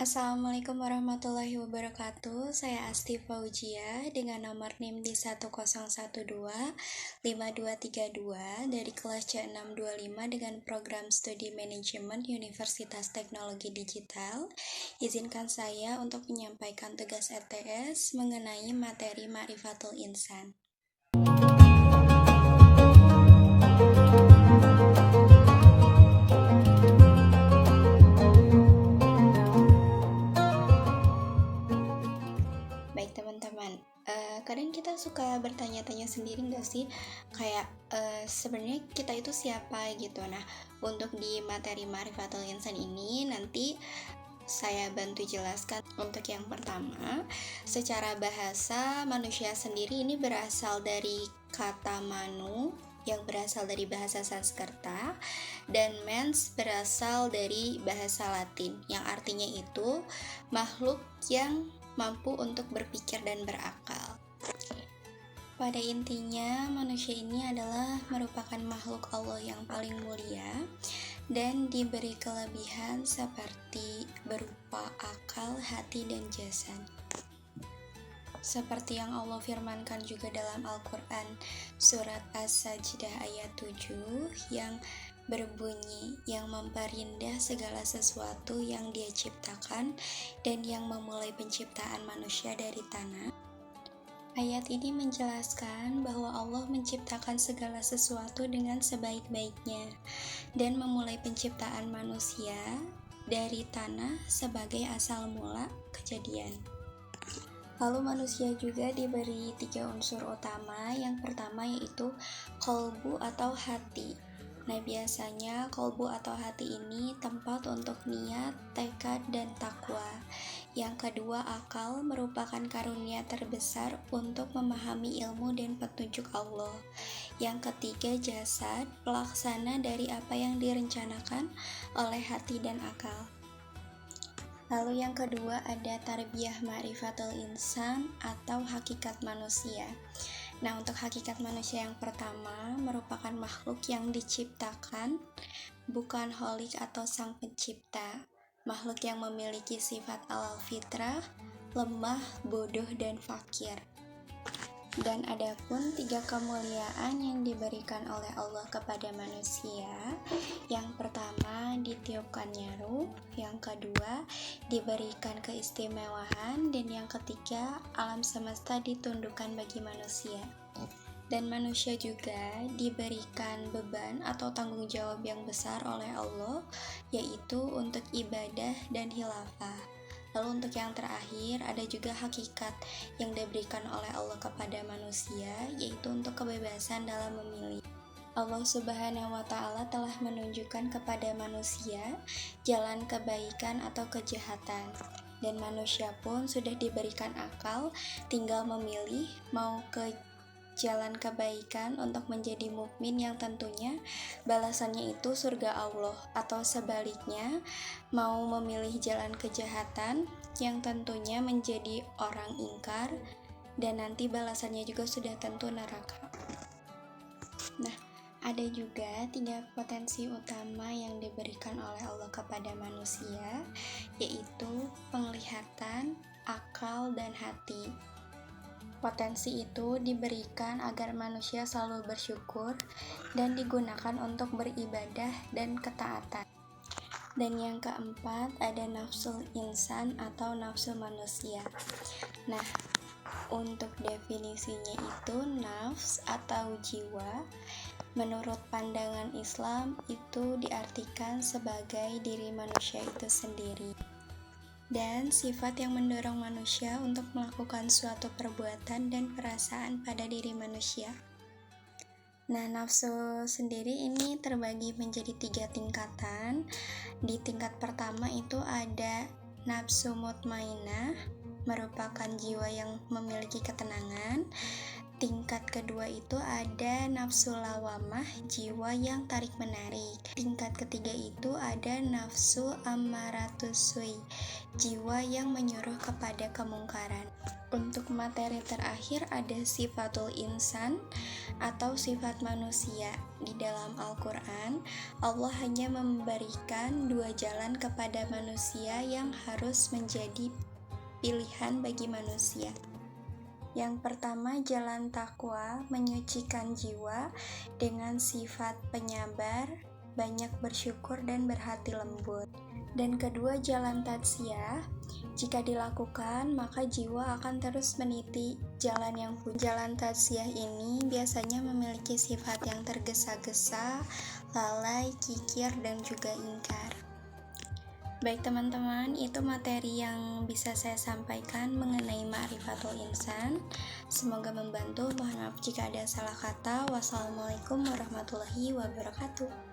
Assalamualaikum warahmatullahi wabarakatuh. Saya Asti Fauzia dengan nomor NIM di 10125232 dari kelas C625 dengan program studi manajemen Universitas Teknologi Digital. Izinkan saya untuk menyampaikan tugas RTS mengenai materi Ma'rifatul Insan. Baik teman-teman, kadang kita suka bertanya-tanya sendiri nggak sih, kayak sebenarnya kita itu siapa gitu. Nah, untuk di materi Ma'rifatul Insan ini nanti saya bantu jelaskan. Untuk yang pertama, secara bahasa manusia sendiri ini berasal dari kata manu yang berasal dari bahasa Sanskerta, dan mens berasal dari bahasa Latin yang artinya itu makhluk yang mampu untuk berpikir dan berakal. Pada intinya, manusia ini adalah merupakan makhluk Allah yang paling mulia dan diberi kelebihan seperti berupa akal, hati, dan jasad. Seperti yang Allah firmankan juga dalam Al-Quran surat As-Sajdah ayat 7 yang berbunyi, yang memperindah segala sesuatu yang Dia ciptakan dan yang memulai penciptaan manusia dari tanah. Ayat ini menjelaskan bahwa Allah menciptakan segala sesuatu dengan sebaik-baiknya dan memulai penciptaan manusia dari tanah sebagai asal mula kejadian. Lalu manusia juga diberi 3 unsur utama. Yang pertama yaitu qalbu atau hati. Nah, biasanya qalbu atau hati ini tempat untuk niat, tekad, dan takwa. Yang kedua, akal merupakan karunia terbesar untuk memahami ilmu dan petunjuk Allah. Yang ketiga, jasad, pelaksana dari apa yang direncanakan oleh hati dan akal. Lalu yang kedua ada tarbiyah ma'rifatul insan atau hakikat manusia. Nah, untuk hakikat manusia yang pertama merupakan makhluk yang diciptakan, bukan kholik atau sang pencipta. Makhluk yang memiliki sifat al-fitrah, lemah, bodoh, dan fakir. Dan adapun 3 kemuliaan yang diberikan oleh Allah kepada manusia. Yang pertama, ditiupkannya ruh. Yang kedua, diberikan keistimewaan. Dan yang ketiga, alam semesta ditundukkan bagi manusia. Dan manusia juga diberikan beban atau tanggung jawab yang besar oleh Allah, yaitu untuk ibadah dan khilafah. Lalu untuk yang terakhir ada juga hakikat yang diberikan oleh Allah kepada manusia, yaitu untuk kebebasan dalam memilih. Allah Subhanahu wa Ta'ala telah menunjukkan kepada manusia jalan kebaikan atau kejahatan, dan manusia pun sudah diberikan akal, tinggal memilih mau ke jalan kebaikan untuk menjadi mukmin yang tentunya balasannya itu surga Allah, atau sebaliknya mau memilih jalan kejahatan yang tentunya menjadi orang ingkar dan nanti balasannya juga sudah tentu neraka. Nah, ada juga 3 potensi utama yang diberikan oleh Allah kepada manusia, yaitu penglihatan, akal, dan hati. Potensi itu diberikan agar manusia selalu bersyukur dan digunakan untuk beribadah dan ketaatan. Dan yang keempat ada nafsul insan atau nafsu manusia. Nah, untuk definisinya itu nafs atau jiwa menurut pandangan Islam itu diartikan sebagai diri manusia itu sendiri, dan sifat yang mendorong manusia untuk melakukan suatu perbuatan dan perasaan pada diri manusia. Nah, nafsu sendiri ini terbagi menjadi 3 tingkatan. Di tingkat pertama itu ada nafsu mutmainah, merupakan jiwa yang memiliki ketenangan. Tingkat kedua itu ada nafsu lawamah, jiwa yang tarik-menarik. Tingkat ketiga itu ada nafsu ammaratusui, jiwa yang menyuruh kepada kemungkaran. Untuk materi terakhir ada sifatul insan atau sifat manusia. Di dalam Al-Quran, Allah hanya memberikan 2 jalan kepada manusia yang harus menjadi pilihan bagi manusia. Yang pertama, jalan takwa, menyucikan jiwa dengan sifat penyabar, banyak bersyukur dan berhati lembut. Dan kedua, jalan tatsiyah, jika dilakukan maka jiwa akan terus meniti jalan yang puji. Jalan tatsiyah ini biasanya memiliki sifat yang tergesa-gesa, lalai, kikir, dan juga ingkar. Baik teman-teman, itu materi yang bisa saya sampaikan mengenai Ma'rifatul Insan. Semoga membantu. Mohon maaf jika ada salah kata. Wassalamualaikum warahmatullahi wabarakatuh.